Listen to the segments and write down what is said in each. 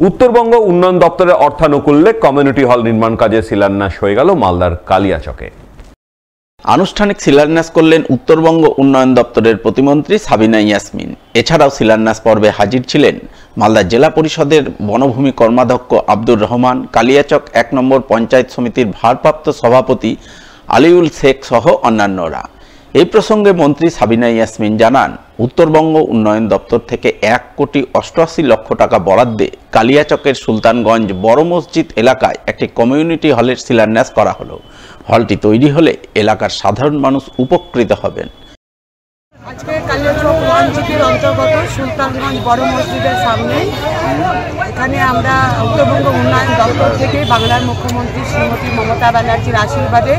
উত্তরবঙ্গ উন্নয়ন দপ্তরের অর্থানুকূল্যে community hall নির্মাণ কাজে শিলান্যাস হয়ে গেল মালদার কালিয়াচকে। আনুষ্ঠানিক শিলান্যাস করলেন উত্তরবঙ্গ উন্নয়ন দপ্তরের প্রতিমন্ত্রী সাবিনা ইয়াসমিন। এছাড়াও শিলান্যাস পর্বে হাজির ছিলেন মালদা জেলা পরিষদের বনভূমি কর্মাধ্যক্ষ আব্দুর রহমান, কালিয়াচক ১ নম্বর পঞ্চায়েত সমিতির ভারপ্রাপ্ত সভাপতি আলিউল শেখ সহ অন্যান্যরা। এই প্রসঙ্গে মন্ত্রী সাবিনা ইয়াসমিন জানান, উত্তরবঙ্গ উন্নয়ন দপ্তর থেকে ১,৮৮,০০,০০০ টাকা বরাদ্দে কালিয়াচকের সুলতানগঞ্জ বড় মসজিদ এলাকায় একটি কমিউনিটি হলের শিলান্যাস করা হলো। হলটি তৈরি হলে এলাকার সাধারণ মানুষ উপকৃত হবেন। আজকে কালিয়াচক ওয়ানজিপির অন্তর্গত সুলতানগঞ্জ বড় মসজিদের সামনে এখানে আমরা উত্তরবঙ্গ উন্নয়ন দপ্তর থেকে বাংলার মুখ্যমন্ত্রী শ্রীমতী মমতা ব্যানার্জির আশীর্বাদে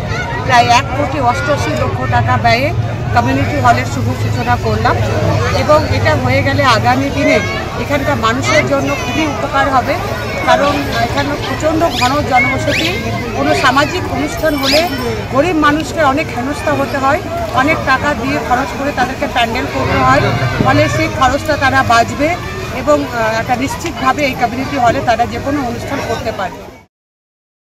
প্রায় ১,৮৮,০০,০০০ টাকা ব্যয়ে কমিউনিটি হলের শুভ সূচনা করলাম এবং এটা হয়ে গেলে আগামী দিনে এখানকার মানুষের জন্য খুবই উপকার হবে। কারণ এখানে প্রচণ্ড ঘন জনবসতি, কোনো সামাজিক অনুষ্ঠান হলে গরিব মানুষকে অনেক হেনস্থা হতে হয়, অনেক টাকা দিয়ে খরচ করে তাদেরকে প্যান্ডেল করতে হয়, ফলে সেই খরচটা তারা বাঁচবে এবং একটা নিশ্চিতভাবে এই কমিউনিটি হলে তারা যে কোনো অনুষ্ঠান করতে পারবে।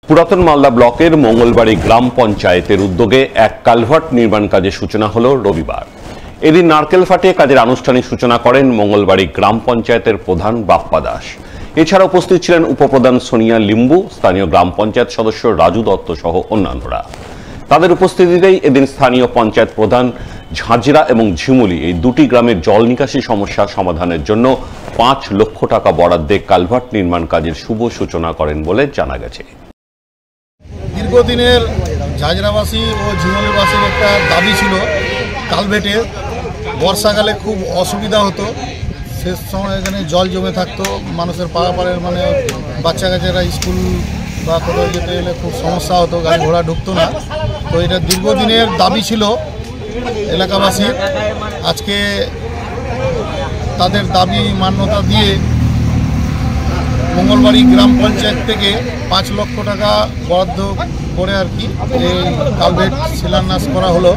পুরাতন মালদা ব্লকের মঙ্গলবাড়ি গ্রাম পঞ্চায়েতের উদ্যোগে এক কালভার্ট নির্মাণ কাজের সূচনা হলো রবিবার। এদিন নারকেল ফাটিয়ে কাজের আনুষ্ঠানিক সূচনা করেন মঙ্গলবাড়ি গ্রাম পঞ্চায়েতের প্রধান বাপ্পা দাস। এছাড়া উপস্থিত ছিলেন উপপ্রধান সোনিয়া লিম্বু, স্থানীয় গ্রাম পঞ্চায়েত সদস্য রাজু দত্ত সহ অন্যান্যরা। তাদের উপস্থিতিতেই এদিন স্থানীয় পঞ্চায়েত প্রধান ঝাঁঝরা এবং ঝিমুলি এই দুটি গ্রামের জল নিকাশি সমস্যা সমাধানের জন্য ৫ লক্ষ টাকা বরাদ্দে কালভার্ট নির্মাণ কাজের শুভ সূচনা করেন বলে জানা গেছে। দীর্ঘদিনের ঝাঁঝরাবাসী ও ঝিমলিবাসীর একটা দাবি ছিল কালভেটের। বর্ষাকালে খুব অসুবিধা হতো, শেষ সময় এখানে জল জমে থাকতো, মানুষের পাড়াপাড়ের মানে বাচ্চা কাচ্চারা স্কুল বা কোথাও যেতে গেলে খুব সমস্যা হতো, গাড়ি ঘোড়া ঢুকতো না। তো এটা দীর্ঘদিনের দাবি ছিল এলাকাবাসীর। আজকে তাদের দাবি মান্যতা দিয়ে মঙ্গলবাড়ি গ্রাম পঞ্চায়েত থেকে ৫ লক্ষ টাকা বরাদ্দ করে আর কি এই কালভেট শিলান্যাস করা হলো।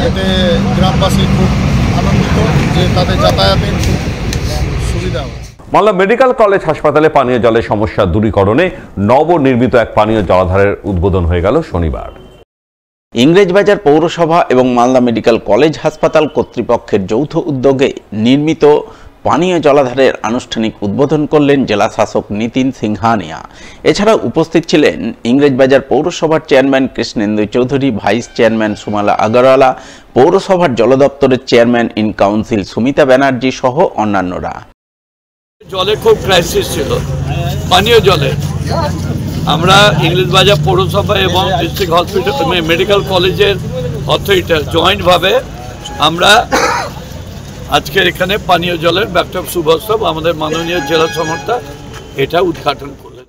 এতে গ্রামবাসী খুব আনন্দিত যে তাদের যাতায়াতের খুব সুবিধা হবে। মালদা মেডিকেল কলেজ হাসপাতালে পানীয় জলের সমস্যা দূরীকরণে নবনির্মিত এক পানীয় জলাধারের উদ্বোধন হয়ে গেল শনিবার। ইংরেজবাজার পৌরসভা এবং মালদা মেডিকেল কলেজ হাসপাতাল কর্তৃপক্ষের যৌথ উদ্যোগে নির্মিত পানীয় জলাধারের আনুষ্ঠানিক উদ্বোধন করলেন জেলা শাসক নিতিন সিংহানিয়া। এছাড়া উপস্থিত ছিলেন ইংরেজবাজার পৌরসভার chairman Krishnendu Chowdhury, vice chairman Sumala Agarwala, পৌরসভার জল দপ্তরের chairman in council Sumita Banerjee সহ অন্যান্যরা। জলের খুব ক্রাইসিস ছিল পানীয় জলের। আমরা ইংরেজবাজার পৌরসভা এবং ডিস্ট্রিক্ট হসপিটাল মেডিকেল কলেজের অথরিটি জয়েন্টভাবে আমরা আজকের এখানে পানীয় জলের ব্যাপটপ শুভ উৎসব আমাদের মাননীয় জেলা সমর্থক এটা উদ্ঘাটন করি।